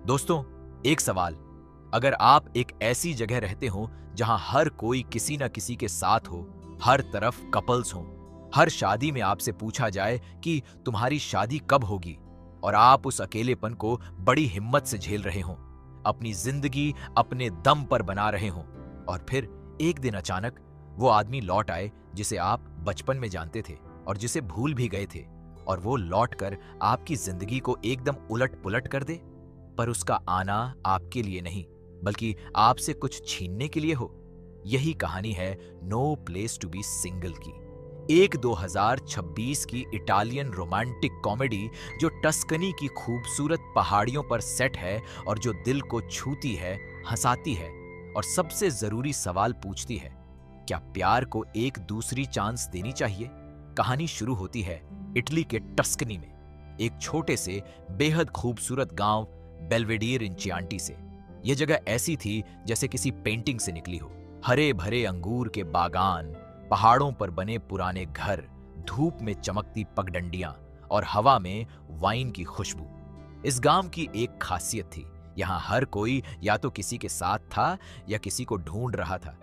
दोस्तों, एक सवाल। अगर आप एक ऐसी जगह रहते हो जहां हर कोई किसी न किसी के साथ हो, हर तरफ कपल्स हों, हर शादी में आपसे पूछा जाए कि तुम्हारी शादी कब होगी, और आप उस अकेलेपन को बड़ी हिम्मत से झेल रहे हों, अपनी जिंदगी अपने दम पर बना रहे हों, और फिर एक दिन अचानक वो आदमी लौट आए जिसे आप बचपन में जानते थे और जिसे भूल भी गए थे, और वो लौट कर आपकी जिंदगी को एकदम उलट पुलट कर दे। पर उसका आना आपके लिए नहीं, बल्कि आपसे कुछ छीनने के लिए हो। यही कहानी है no place to be single की। एक 2026 की इटालियन रोमांटिक कॉमेडी जो टस्कनी की खूबसूरत पहाड़ियों पर सेट है और जो दिल को छूती है, हंसाती है और सबसे जरूरी सवाल पूछती है, क्या प्यार को एक दूसरी चांस देनी चाहिए। कहानी शुरू होती है इटली के टस्कनी में, एक छोटे से बेहद खूबसूरत गांव बेल्वेडियर इन चियांटी से। यह जगह ऐसी थी जैसे किसी पेंटिंग से निकली हो। हरे भरे अंगूर के बागान, पहाड़ों पर बने पुराने घर, धूप में चमकती पगडंडियां और हवा में वाइन की खुशबू। इस गांव की एक खासियत थी, यहां हर कोई या तो किसी के साथ था या किसी को ढूंढ रहा था।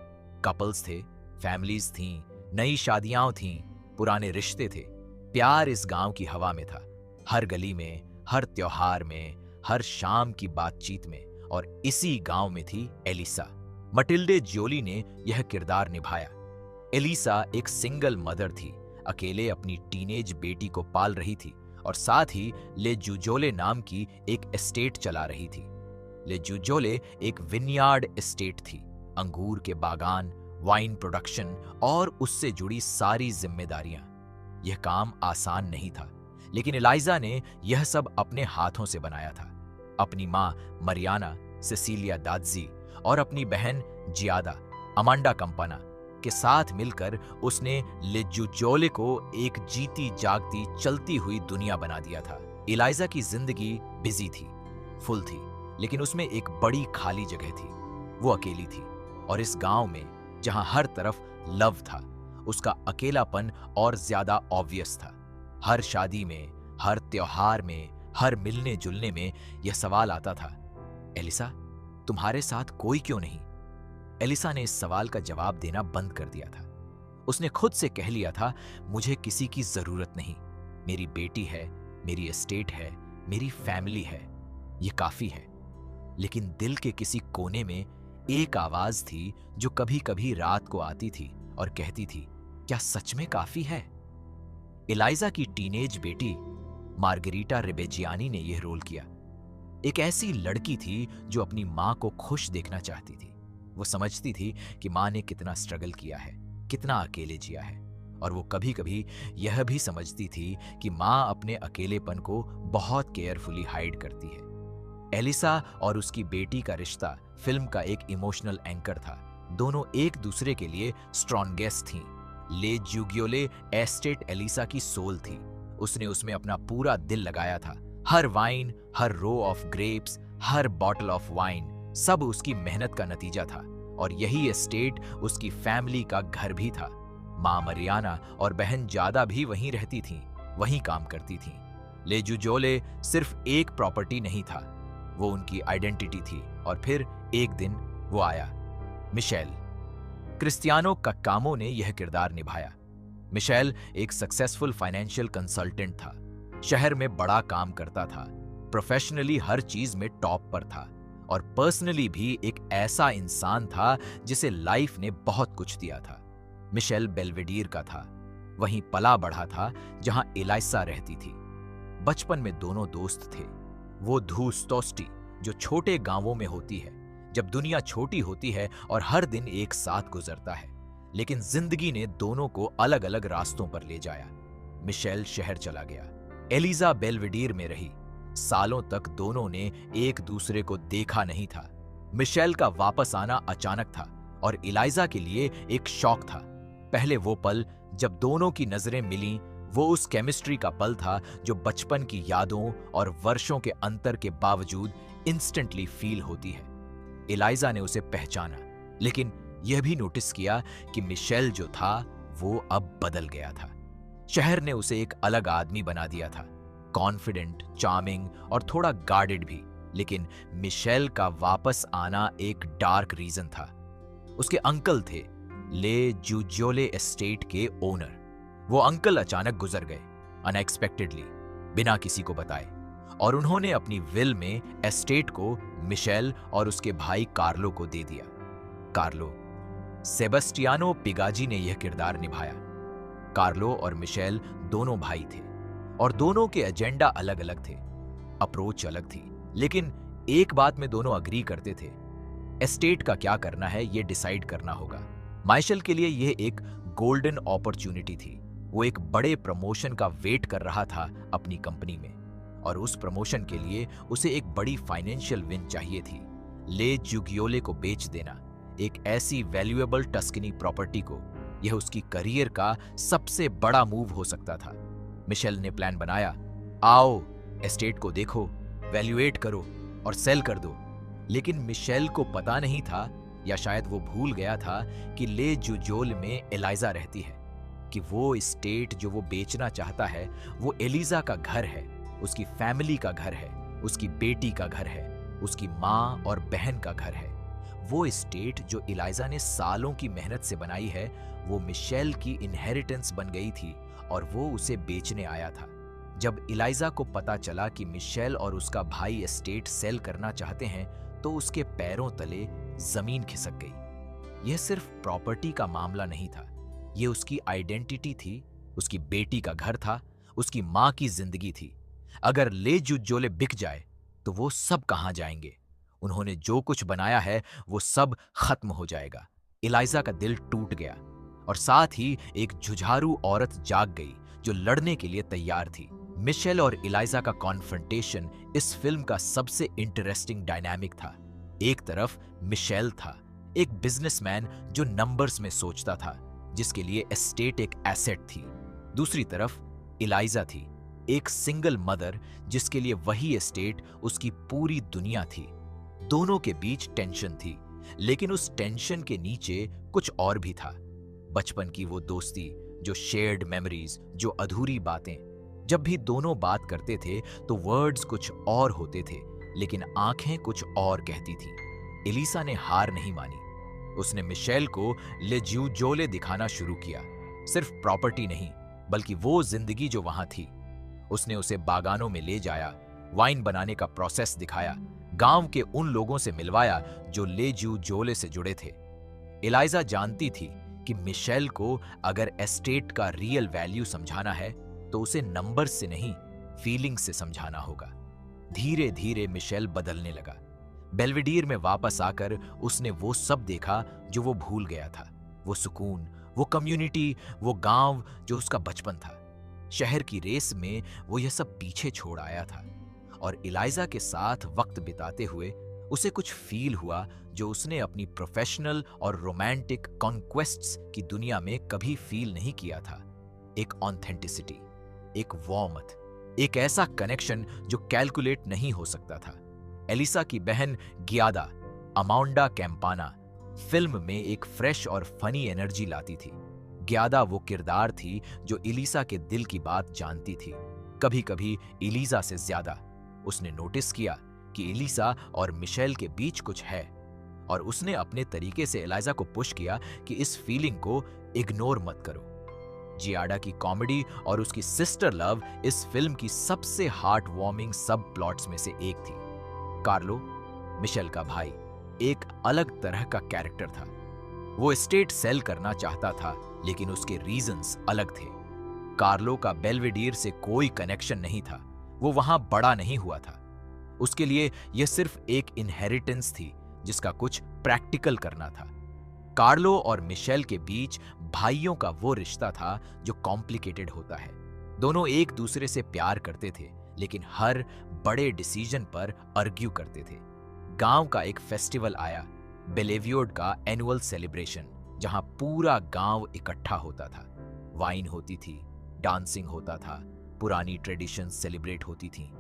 कपल्स थे, फैमिलीज थीं, नई शादियां थीं, पुराने रिश्ते थे। प्यार इस गांव की हवा में था, हर गली में, हर त्योहार में, हर शाम की बातचीत में। और इसी गांव में थी एलिसा। मटिल्डे जियोली ने यह किरदार निभाया। एलिसा एक सिंगल मदर थी, अकेले अपनी टीनेज बेटी को पाल रही थी और साथ ही ले जुजोले नाम की एक एस्टेट चला रही थी। ले जुजोले एक विनयार्ड एस्टेट थी, अंगूर के बागान, वाइन प्रोडक्शन और उससे जुड़ी सारी जिम्मेदारियां। यह काम आसान नहीं था, लेकिन एलाइजा ने यह सब अपने हाथों से बनाया था। अपनी मां मरियाना, सेसिलिया दादजी और अपनी बहन जियादा, अमांडा कंपाना के साथ मिलकर उसने लेजुजोले को एक जीती जागती चलती हुई दुनिया बना दिया था। एलाइजा की जिंदगी बिजी थी, फुल थी, लेकिन उसमें एक बड़ी खाली जगह थी। वो अकेली थी और इस गांव में जहां हर तरफ लव था, उसका अकेलापन और ज्यादा ऑब्वियस था। हर शादी में, हर त्योहार में, हर मिलने जुलने में यह सवाल आता था, एलिसा तुम्हारे साथ कोई क्यों नहीं। एलिसा ने इस सवाल का जवाब देना बंद कर दिया था। उसने खुद से कह लिया था, मुझे किसी की जरूरत नहीं, मेरी बेटी है, मेरी एस्टेट है, मेरी फैमिली है, ये काफी है। लेकिन दिल के किसी कोने में एक आवाज थी जो कभी कभी रात को आती थी और कहती थी, क्या सच में काफी है। एलाइजा की टीनेज बेटी मार्गेरिटा रिबेजियानी ने यह रोल किया। एक ऐसी लड़की थी जो अपनी मां को खुश देखना चाहती थी। वो समझती थी कि मां ने कितना स्ट्रगल किया है, कितना अकेले जिया है, और वो कभी कभी यह भी समझती थी कि मां अपने अकेलेपन को बहुत केयरफुली हाइड करती है। एलिसा और उसकी बेटी का रिश्ता फिल्म का एक इमोशनल एंकर था। दोनों एक दूसरे के लिए स्ट्रॉन्गेस्ट थीं। ले जुगियोले एस्टेट एलिसा की सोल थी। उसने उसमें अपना पूरा दिल लगाया था। हर वाइन, हर रो ऑफ ग्रेप्स, हर बॉटल ऑफ वाइन, सब उसकी मेहनत का नतीजा था। और यही एस्टेट उसकी फैमिली का घर भी था। मां मरियाना और बहन जादा भी वहीं रहती थीं, वहीं काम करती थीं। ले जुजोले सिर्फ एक प्रॉपर्टी नहीं था, वो उनकी आइडेंटिटी थी। और फिर एक दिन वो आया, मिशेल। क्रिस्टियानो कक्कामो ने यह किरदार निभाया। मिशेल एक सक्सेसफुल फाइनेंशियल कंसल्टेंट था, शहर में बड़ा काम करता था, प्रोफेशनली हर चीज में टॉप पर था, और पर्सनली भी एक ऐसा इंसान था जिसे लाइफ ने बहुत कुछ दिया था। मिशेल बेल्वेडियर का था, वहीं पला बढ़ा था जहां एलाइसा रहती थी। बचपन में दोनों दोस्त थे। वो धूस्तोस्टी जो छोटे गांवों में होती है, जब दुनिया छोटी होती है और हर दिन एक साथ गुजरता है। लेकिन जिंदगी ने दोनों को अलग अलग रास्तों पर ले जाया। मिशेल शहर चला गया, एलिजा बेल्वेडियर में रही। सालों तक दोनों ने एक दूसरे को देखा नहीं था। मिशेल का वापस आना अचानक था और एलाइजा के लिए एक शॉक था। पहले वो पल जब दोनों की नजरें मिलीं, वो उस केमिस्ट्री का पल था जो बचपन की यादों और वर्षों के अंतर के बावजूद इंस्टेंटली फील होती है। एलाइजा ने उसे पहचाना, लेकिन यह भी नोटिस किया कि मिशेल जो था वो अब बदल गया था। शहर ने उसे एक अलग आदमी बना दिया था, कॉन्फिडेंट, चार्मिंग और थोड़ा गार्डेड भी। लेकिन मिशेल का वापस आना एक डार्क रीजन था। उसके अंकल थे ले जूजोले एस्टेट के ओनर। वो अंकल अचानक गुजर गए, अनएक्सपेक्टेडली, बिना किसी को बताए, और उन्होंने अपनी विल में एस्टेट को मिशेल और उसके भाई कार्लो को दे दिया। कार्लो, सेबस्टियानो पिगाजी ने यह किरदार निभाया। कार्लो और मिशेल दोनों भाई थे और दोनों के एजेंडा अलग अलग थे, अप्रोच अलग थी, लेकिन एक बात में दोनों अग्री करते थे, एस्टेट का क्या करना है ये डिसाइड करना होगा। माइशेल के लिए यह एक गोल्डन अपॉर्चुनिटी थी। वो एक बड़े प्रमोशन का वेट कर रहा था अपनी कंपनी में, और उस प्रमोशन के लिए उसे एक बड़ी फाइनेंशियल विन चाहिए थी। ले जुगियोले को बेच देना, एक ऐसी वैल्यूएबल टस्कनी प्रॉपर्टी को, यह उसकी करियर का सबसे बड़ा मूव हो सकता था। मिशेल ने प्लान बनाया, आओ एस्टेट को देखो, वैल्यूएट करो और सेल कर दो। लेकिन मिशेल को पता नहीं था, या शायद वो भूल गया था, कि ले जुजोल में एलाइजा रहती है, कि वो एस्टेट जो वो बेचना चाहता है वो एलिजा का घर है, उसकी फैमिली का घर है, उसकी बेटी का घर है, उसकी माँ और बहन का घर है। वो एस्टेट जो एलिजा ने सालों की मेहनत से बनाई है, वो मिशेल की इनहेरिटेंस बन गई थी और वो उसे बेचने आया था। जब एलिजा को पता चला कि मिशेल और उसका भाई एस्टेट सेल करना चाहते हैं, तो उसके पैरों तले जमीन खिसक गई। यह सिर्फ प्रॉपर्टी का मामला नहीं था, यह उसकी आइडेंटिटी थी, उसकी बेटी का घर था, उसकी माँ की जिंदगी थी। अगर ले जुजोले बिक जाए तो वो सब कहाँ जाएंगे? उन्होंने जो कुछ बनाया है वो सब खत्म हो जाएगा। एलिजा का दिल टूट गया, और साथ ही एक जुझारू औरत जाग गई जो लड़ने के लिए तैयार थी। मिशेल और एलिजा का कॉन्फ्रंटेशन इस फिल्म का सबसे इंटरेस्टिंग डायनामिक था। एक तरफ मिशेल था, एक बिजनेसमैन जो नंबर्स में सोचता था, जिसके लिए एस्टेट एक एसेट थी। दूसरी तरफ एलिजा थी, एक सिंगल मदर जिसके लिए वही एस्टेट उसकी पूरी दुनिया थी। दोनों के बीच टेंशन थी, लेकिन उस टेंशन के नीचे कुछ और भी था। बचपन की वो दोस्ती, जो शेयर्ड मेमोरीज, जो अधूरी बातें। जब भी दोनों बात करते थे तो वर्ड्स कुछ और होते थे, लेकिन आंखें कुछ और कहती थी। एलिसा ने हार नहीं मानी। उसने मिशेल को ले जुजोले दिखाना शुरू किया, सिर्फ प्रॉपर्टी नहीं, बल्कि वो जिंदगी जो वहां थी। उसने उसे बागानों में ले जाया, वाइन बनाने का प्रोसेस दिखाया, गांव के उन लोगों से मिलवाया जो ले जुजोले से जुड़े थे। एलिजा जानती थी कि मिशेल को अगर एस्टेट का रियल वैल्यू समझाना है तो उसे नंबर्स से नहीं, फीलिंग्स से समझाना होगा। धीरे धीरे मिशेल बदलने लगा। बेल्वेडियर में वापस आकर उसने वो सब देखा जो वो भूल गया था। वो सुकून, वो कम्युनिटी, वो गांव जो उसका बचपन था। शहर की रेस में वो यह सब पीछे छोड़ आया था, और एलिजा के साथ वक्त बिताते हुए उसे कुछ फील हुआ जो उसने अपनी प्रोफेशनल और रोमांटिक कॉन्क्वेस्ट्स की दुनिया में कभी फील नहीं किया था। एक ऑथेंटिसिटी, एक वार्मथ, एक ऐसा कनेक्शन जो कैलकुलेट नहीं हो सकता था। एलिसा की बहन गियादा, अमाउंडा कैंपाना, फिल्म में एक फ्रेश और फनी एनर्जी लाती थी। गियादा वो किरदार थी जो एलिसा के दिल की बात जानती थी, कभी कभी एलिसा से ज्यादा। उसने नोटिस किया कि एलिसा और मिशेल के बीच कुछ है, और उसने अपने तरीके से एलिजा को पुश किया कि इस फीलिंग को इग्नोर मत करो। जियाडा की कॉमेडी और उसकी सिस्टर लव इस फिल्म की सबसे हार्ट वार्मिंग सब प्लॉट्स में से एक थी। कार्लो, मिशेल का भाई, एक अलग तरह का कैरेक्टर था। वो एस्टेट सेल करना चाहता था, लेकिन उसके रीजंस अलग थे। कार्लो का बेल्वेडियर से कोई कनेक्शन नहीं था, वो वहां बड़ा नहीं हुआ था। उसके लिए यह सिर्फ एक इनहेरिटेंस थी जिसका कुछ प्रैक्टिकल करना था। कार्लो और मिशेल के बीच भाइयों का वो रिश्ता था जो कॉम्प्लिकेटेड होता है। दोनों एक दूसरे से प्यार करते थे, लेकिन हर बड़े डिसीजन पर आर्ग्यू करते थे। गांव का एक फेस्टिवल आया, बेलेवियोड का एनुअल सेलिब्रेशन, जहां पूरा गांव इकट्ठा होता था। वाइन होती थी, डांसिंग होता था, पुरानी ट्रेडिशंस सेलिब्रेट होती थी।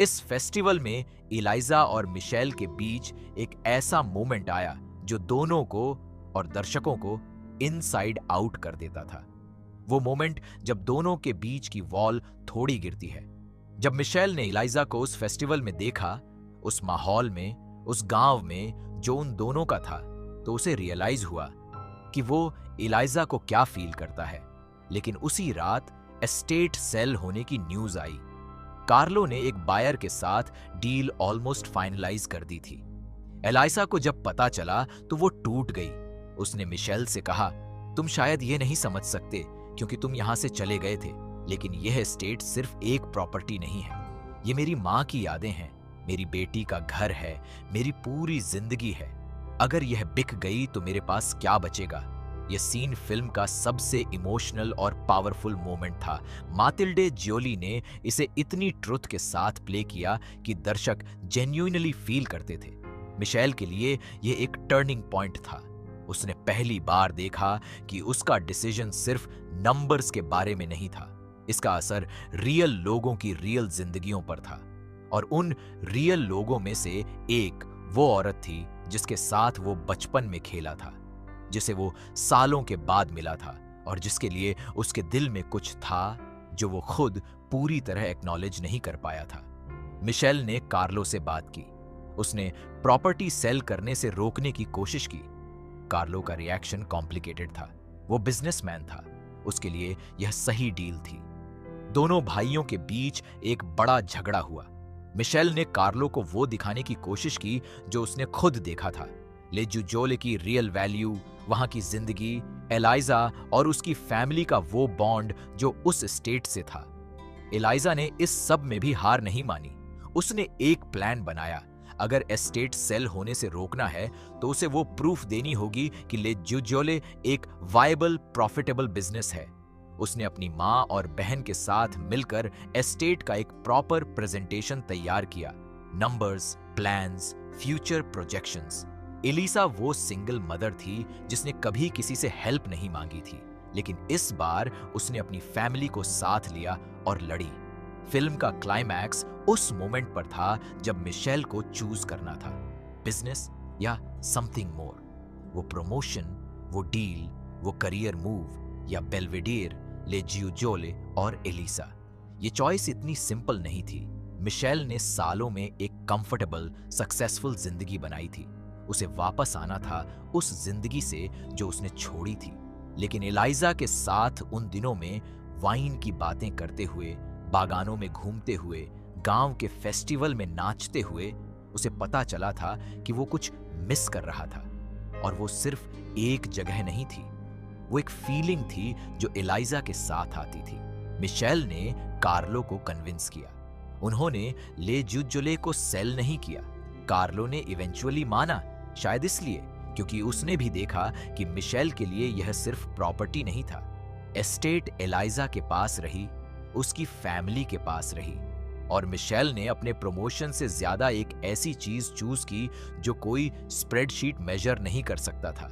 इस फेस्टिवल में एलिजा और मिशेल के बीच एक ऐसा मोमेंट आया जो दोनों को और दर्शकों को इनसाइड आउट कर देता था। वो मोमेंट जब दोनों के बीच की वॉल थोड़ी गिरती है। जब मिशेल ने एलिजा को उस फेस्टिवल में देखा, उस माहौल में, उस गांव में जो उन दोनों का था, तो उसे रियलाइज हुआ कि वो इलाइजा को क्या फील करता है। लेकिन उसी रात एस्टेट सेल होने की न्यूज आई। कार्लो ने एक बायर के साथ डील ऑलमोस्ट फाइनलाइज कर दी थी। एलाइसा को जब पता चला तो वो टूट गई। उसने मिशेल से कहा, तुम शायद ये नहीं समझ सकते क्योंकि तुम यहां से चले गए थे, लेकिन यह एस्टेट सिर्फ एक प्रॉपर्टी नहीं है। ये मेरी माँ की यादें हैं, मेरी बेटी का घर है, मेरी पूरी जिंदगी है। अगर यह बिक गई तो मेरे पास क्या बचेगा? यह सीन फिल्म का सबसे इमोशनल और पावरफुल मोमेंट था। मातिल्डे जियोली ने इसे इतनी ट्रुथ के साथ प्ले किया कि दर्शक जेन्युइनली फील करते थे। मिशेल के लिए यह एक टर्निंग पॉइंट था। उसने पहली बार देखा कि उसका डिसीजन सिर्फ नंबर्स के बारे में नहीं था, इसका असर रियल लोगों की रियल जिंदगियों पर था। और उन रियल लोगों में से एक वो औरत थी जिसके साथ वो बचपन में खेला था, जिसे वो सालों के बाद मिला था और जिसके लिए उसके दिल में कुछ था जो वो खुद पूरी तरह एक्नॉलेज नहीं कर पाया था। मिशेल ने कार्लो से बात की। उसने प्रॉपर्टी सेल करने से रोकने की कोशिश की। कार्लो का रिएक्शन कॉम्प्लिकेटेड था। वो बिजनेसमैन था, उसके लिए यह सही डील थी। दोनों भाइयों के बीच एक बड़ा झगड़ा हुआ। मिशेल ने कार्लो को वो दिखाने की कोशिश की जो उसने खुद देखा था, ले जुजोले की रियल वैल्यू, वहां की जिंदगी, एलाइजा और उसकी फैमिली का वो बॉन्ड जो उस स्टेट से था। एलाइजा ने इस सब में भी हार नहीं मानी। उसने एक प्लान बनाया। अगर एस्टेट सेल होने से रोकना है तो उसे वो प्रूफ देनी होगी कि ले जुजोले एक वायबल प्रॉफिटेबल बिजनेस है। उसने अपनी माँ और बहन के साथ मिलकर एस्टेट का एक प्रॉपर प्रेजेंटेशन तैयार किया। Numbers, plans, future projections. Elisa वो सिंगल मदर थी जिसने कभी किसी से हेल्प नहीं मांगी थी, लेकिन इस बार उसने अपनी फैमिली को साथ लिया और लड़ी। फिल्म का क्लाइमैक्स उस मोमेंट पर था जब मिशेल को चूज करना था, बिजनेस या समथिंग मोर। वो प्रमोशन, वो डील, वो करियर मूव या बेल्वेडियर, ले जियोजोले और एलिसा। ये चॉइस इतनी सिंपल नहीं थी। मिशेल ने सालों में एक कंफर्टेबल, सक्सेसफुल जिंदगी बनाई थी। उसे वापस आना था उस जिंदगी से जो उसने छोड़ी थी। लेकिन एलाइजा के साथ उन दिनों में वाइन की बातें करते हुए, बागानों में घूमते हुए, गांव के फेस्टिवल में नाचते हुए उसे पता चला था कि वो कुछ मिस कर रहा था। और वो सिर्फ एक जगह नहीं थी, वो एक फीलिंग थी जो एलाइजा के साथ आती थी। मिशेल ने कार्लो को कन्विंस किया। उन्होंने ले जुजोले को सेल नहीं किया। कार्लो ने इवेंचुअली माना, शायद इसलिए क्योंकि उसने भी देखा कि मिशेल के लिए यह सिर्फ प्रॉपर्टी नहीं था। एस्टेट एलाइजा के पास रही, उसकी फैमिली के पास रही, और मिशेल ने अपने प्रमोशन से ज्यादा एक ऐसी चीज चूज की जो कोई स्प्रेडशीट मेजर नहीं कर सकता था।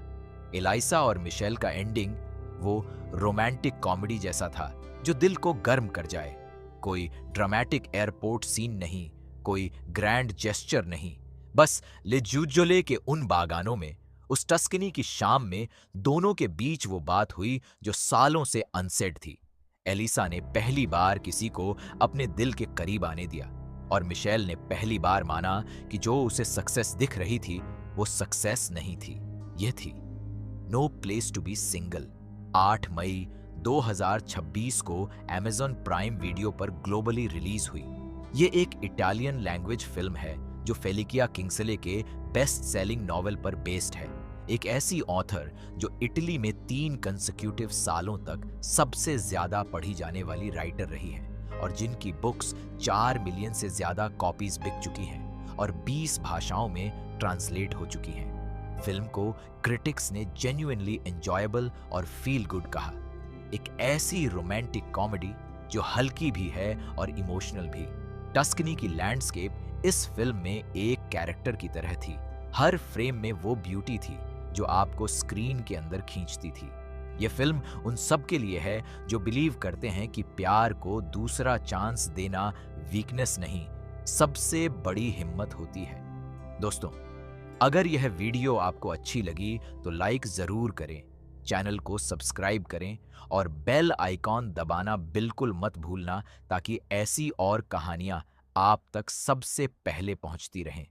एलाइसा और मिशेल का एंडिंग वो रोमांटिक कॉमेडी जैसा था जो दिल को गर्म कर जाए। कोई ड्रामेटिक एयरपोर्ट सीन नहीं, कोई ग्रैंड जेस्चर नहीं, बस ले जुजोले के उन बागानों में, उस टस्कनी की शाम में दोनों के बीच वो बात हुई जो सालों से अनसेड थी। एलिसा ने पहली बार किसी को अपने दिल के करीब आने दिया, और मिशेल ने पहली बार माना कि जो उसे सक्सेस दिख रही थी वो सक्सेस नहीं थी, ये थी no place to be single. 8 मई 2026 को Amazon प्राइम वीडियो पर ग्लोबली रिलीज हुई। ये एक इटालियन लैंग्वेज फिल्म है जो फेलिकिया किंग्सले के बेस्ट सेलिंग नॉवेल पर बेस्ड है। एक ऐसी ऑथर जो इटली में 3 कंसेक्यूटिव सालों तक सबसे ज्यादा पढ़ी जाने वाली राइटर रही है और जिनकी बुक्स 4 मिलियन से ज्यादा कॉपीज बिक चुकी हैं और 20 भाषाओं में ट्रांसलेट हो चुकी हैं। फिल्म को क्रिटिक्स ने जेन्युइनली एंजॉयबल और फील गुड कहा। एक ऐसी रोमांटिक कॉमेडी जो हल्की भी है और इमोशनल भी। टस्कनी की लैंडस्केप इस फिल्म में एक कैरेक्टर की तरह थी। हर फ्रेम में वो ब्यूटी थी जो आपको स्क्रीन के अंदर खींचती थी। ये फिल्म उन सब के लिए है जो बिलीव करते हैं कि प्यार को दूसरा चांस देना वीकनेस नहीं, सबसे बड़ी हिम्मत होती है। दोस्तों, अगर यह वीडियो आपको अच्छी लगी तो लाइक जरूर करें, चैनल को सब्सक्राइब करें और बेल आइकॉन दबाना बिल्कुल मत भूलना ताकि ऐसी और कहानियां आप तक सबसे पहले पहुंचती रहें।